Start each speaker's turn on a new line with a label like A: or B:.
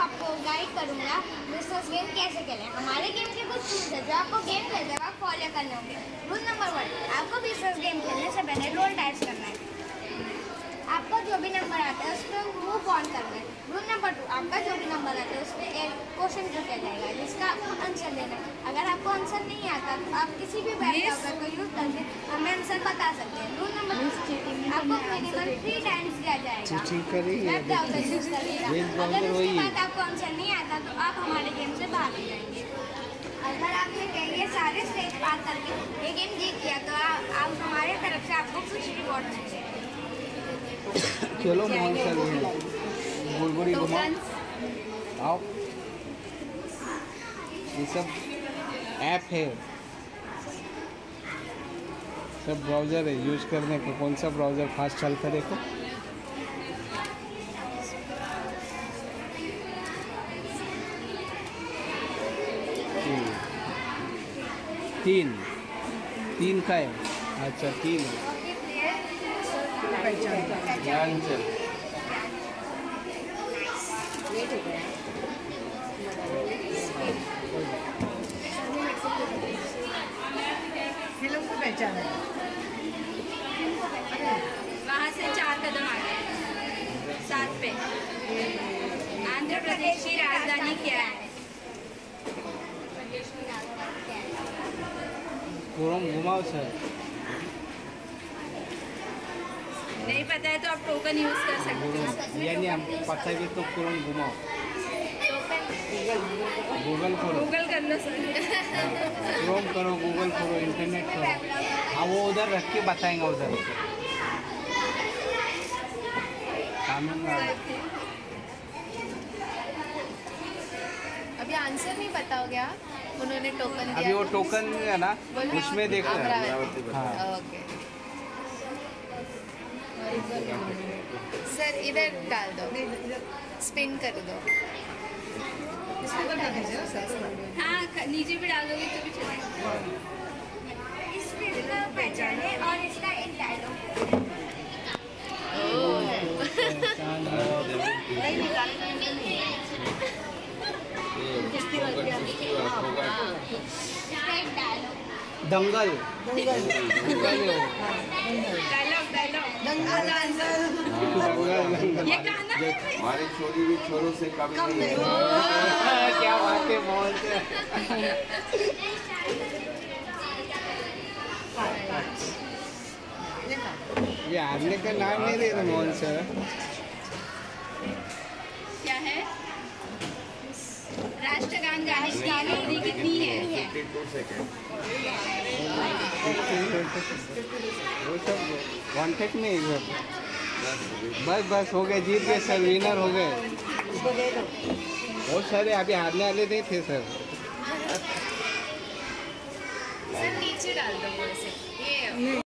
A: आपको गाइड करूँगा business game कैसे खेलें। हमारे गेम के कुछ रूल्स है जो आपको गेम खेलते वक्त फॉलो करने होंगे। रूल नंबर 1, आपको बिजनेस गेम खेलने से पहले रोल टाइप्स करना है। आपको जो भी नंबर आता है उस पर मूव ऑन करना है। रूल नंबर 2, आपका जो भी नंबर आता है उस पर एक क्वेश्चन पूछा जाएगा जिसका आपको आंसर देना है। अगर आपको आंसर नहीं आता तो आप किसी भी वेब ब्राउज़र को यूज़ करके हमें आंसर बता सकते हैं। रूल नंबर 3, आपको मिनिमम 3 टाइम्स दिया जाएगा वेब ब्राउज़र यूज़ करेगा। अगर उसके बाद आपको आंसर नहीं आता तो आप हमारे गेम से बाहर हो जाएंगे। अगर आपने ये सारे स्टेज पार करके ये गेम जीत लिया तो आप हमारे तरफ से आपको कुछ रिवॉर्ड मिलेंगे।
B: चलो मोहन सर बुलबुली घुमाओ आओ। ये सब ऐप है, सब ब्राउज़र है यूज करने को। कौन सा ब्राउज़र फास्ट चलता है देखो। तीन का है। अच्छा 3 है।
C: फिल्म को पहचान है।
D: वहाँ से 4 कदम आगे 7 पे। आंध्र प्रदेश की राजधानी क्या है?
B: घुमाओ सर।
D: नहीं पता है तो आप टोकन यूज कर सकते हैं।
B: यानी हम पता है तो तुरंत घुमाओ। गूगल करो,
D: गूगल कर लो सर।
B: क्रोम करो, गूगल करो, इंटरनेट करो। हाँ वो उधर रख के बताएंगे उधर।
C: अभी आंसर नहीं बताओगे आप? उन्होंने टोकन दिया।
B: अभी वो टोकन है ना उसमें देखो। हाँ
C: ओके सर इधर डाल दो, स्पिन कर दो।
D: हाँ नीचे भी डालोगे तो भी चलेगा।
A: इस फिल्म को पहचाने और इसका एक डायलॉग।
B: दंगल
D: ये गाना है
E: हमारी छोरी भी छोरों से कम नहीं है।
B: क्या बात है मोहन से। ये हारने का नाम नहीं दे रहे मोहन सर।
D: क्या है? राष्ट्रगान गाने की अवधि कितनी है?
E: 52 सेकेंड।
B: वो सब कॉन्टेक्ट नहीं है। बस हो गए, जीत गए सर, विनर हो गए। बहुत सारे अभी हारने वाले नहीं थे सर।
C: सर नीचे डाल दो वैसे। ये